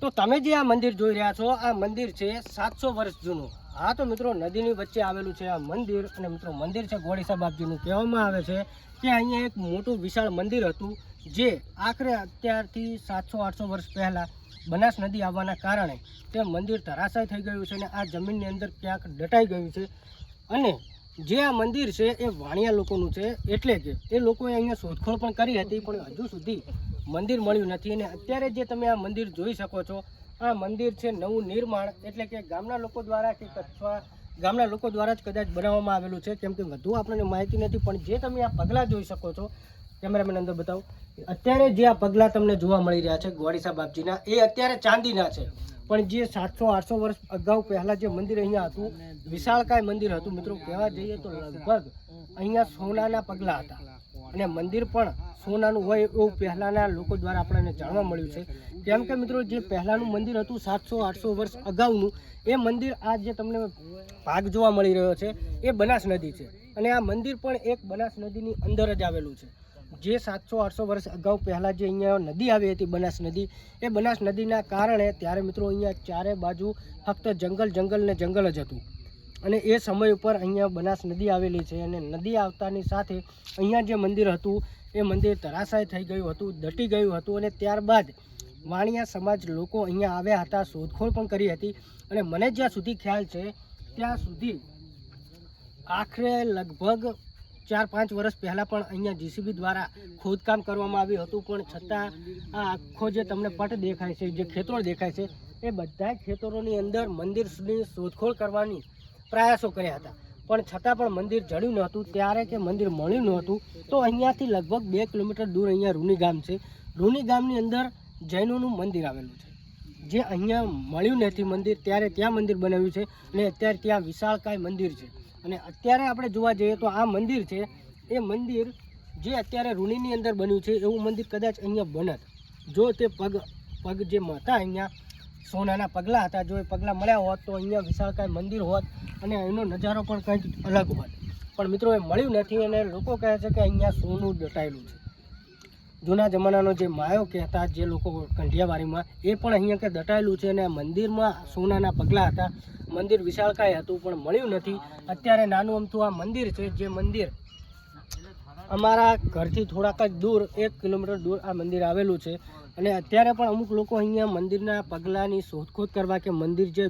તો તમે જે આ મંદિર જોઈ રહ્યા છો આ મંદિર છે 700 વર્ષ જૂનું। હા તો મિત્રો નદીની વચ્ચે આવેલું છે આ મંદિર અને મિત્રો મંદિર છે ગોળીસા બાપજીનું। કહેવામાં આવે છે કે અહીંયા એક મોટું વિશાળ મંદિર હતું જે આખરે અત્યારથી 700-800 વર્ષ પહેલાં બનાસ નદી આવવાના કારણે તે મંદિર ધરાશાય થઈ ગયું છે અને આ જમીનની અંદર ક્યાંક દટાઈ ગયું છે। અને જે આ મંદિર છે એ વાણિયા લોકોનું છે, એટલે કે એ લોકોએ અહીંયા શોધખોળ પણ કરી હતી પણ હજુ સુધી મંદિર મળ્યું નથી। અને અત્યારે જે તમે આ મંદિર જોઈ શકો છો આ મંદિર છે નવું નિર્માણ, એટલે કે ગામના લોકો દ્વારા કે અથવા ગામના લોકો દ્વારા જ કદાચ બનાવવામાં આવેલું છે, કેમ કે વધુ આપણને માહિતી નથી। પણ જે તમે આ પગલાં જોઈ શકો છો, કેમેરામેન અંદર બતાવો, અત્યારે જે આ પગલાં તમને જોવા મળી રહ્યા છે ગોળીસા બાપજીના એ અત્યારે ચાંદીના છે, પણ જે 700-800 વર્ષ અગાઉ પહેલાં જે મંદિર અહીંયા હતું વિશાળકાય મંદિર હતું મિત્રો। કહેવા જઈએ તો લગભગ અહીંયા સોનાના પગલાં હતા અને મંદિર પણ સોનાનું હોય એવું પહેલાંના લોકો દ્વારા આપણને જાણવા મળ્યું છે। કેમ કે મિત્રો જે પહેલાંનું મંદિર હતું 700-800 વર્ષ અગાઉનું એ મંદિર આ જે તમને ભાગ જોવા મળી રહ્યો છે એ બનાસ નદી છે અને આ મંદિર પણ એક બનાસ નદીની અંદર જ આવેલું છે। જે 700-800 વર્ષ અગાઉ પહેલાં જે અહીંયા નદી આવી હતી બનાસ નદી, એ બનાસ નદીના કારણે ત્યારે મિત્રો અહીંયા ચારે બાજુ ફક્ત જંગલ ને જંગલ જ હતું અને એ સમય ઉપર અહીંયા બનાસ નદી આવેલી છે અને નદી આવતાની સાથે અહીંયા જે મંદિર હતું એ મંદિર ધરાશાય થઈ ગયું હતું, દટી ગયું હતું અને ત્યારબાદ વાણિયા સમાજ લોકો અહીંયા આવ્યા હતા, શોધખોળ પણ કરી હતી અને મને જ્યાં સુધી ખ્યાલ છે ત્યાં સુધી આખરે લગભગ 4-5 વર્ષ પહેલાં પણ અહીંયા જીસીબી દ્વારા ખોદકામ કરવામાં આવ્યું હતું, પણ છતાં આ આખો જે તમને પટ દેખાય છે, જે ખેતરો દેખાય છે એ બધા ખેતરોની અંદર મંદિરની શોધખોળ કરવાની પ્રયાસો કર્યા હતા, પણ છતાં પણ મંદિર જડ્યું નહોતું। ત્યારે કે મંદિર મળ્યું નહોતું તો અહીંયાથી લગભગ 2 કિલોમીટર દૂર અહીંયા રૂની ગામ છે। રૂની ગામની અંદર જૈનોનું મંદિર આવેલું છે, જે અહીંયા મળ્યું નથી મંદિર, ત્યારે ત્યાં મંદિર બનાવ્યું છે અને અત્યારે ત્યાં વિશાળકાય મંદિર છે। અને અત્યારે આપણે જોવા જઈએ તો આ મંદિર છે એ મંદિર જે અત્યારે રૂનીની અંદર બન્યું છે એવું મંદિર કદાચ અહીંયા બનત જો તે પગ જે હતા અહીંયા સોનાના પગલાં હતા, જો એ પગલાં મળ્યા હોત તો અહીંયા વિશાળકાય મંદિર હોત અને એનો નજારો પણ કંઈક અલગ હોત, પણ મિત્રો એ મળ્યું નથી અને લોકો કહે છે કે અહીંયા સોનું દટાયેલું છે। જૂના જમાનાનો જે માયો કહેતા જે લોકો કંઠિયાવાડીમાં એ પણ અહીંયા કે દટાયેલું છે અને મંદિરમાં સોનાના પગલાં હતા, મંદિર વિશાળકાય હતું પણ મળ્યું નથી। અત્યારે નાનું અમથું આ મંદિર છે, જે મંદિર અમારા ઘરથી થોડાક જ દૂર 1 કિલોમીટર દૂર આ મંદિર આવેલું છે અને અત્યારે પણ અમુક લોકો અહીંયા મંદિરના પગલાંની શોધખોળ કરવા કે મંદિર જે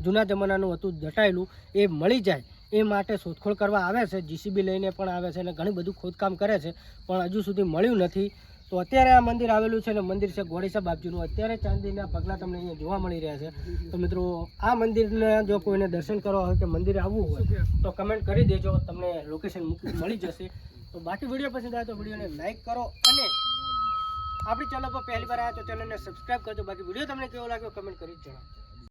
જૂના જમાનાનું હતું દટાયેલું એ મળી જાય એ માટે શોધખોળ કરવા આવે છે, જીસીબી લઈને પણ આવે છે અને ઘણું બધું ખોદકામ કરે છે પણ હજુ સુધી મળ્યું નથી। તો અત્યારે આ મંદિર આવેલું છે અને મંદિર છે ગોળીસા બાપજીનું। અત્યારે ચાંદીના પગલાં તમને અહીંયા જોવા મળી રહ્યા છે। તો મિત્રો આ મંદિરને જો કોઈને દર્શન કરવા હોય કે મંદિર આવવું હોય તો કમેન્ટ કરી દેજો, તમને લોકેશન મળી જશે। તો બાકી વિડીયો પસંદ આવે તો વિડીયોને લાઇક કરો અને આપણી ચેનલ પર પહેલી વાર આવ્યા તો ચેનલને સબસ્ક્રાઈબ કરજો। બાકી વિડીયો તમને કેવો લાગ્યો કમેન્ટ કરી જણાવજો।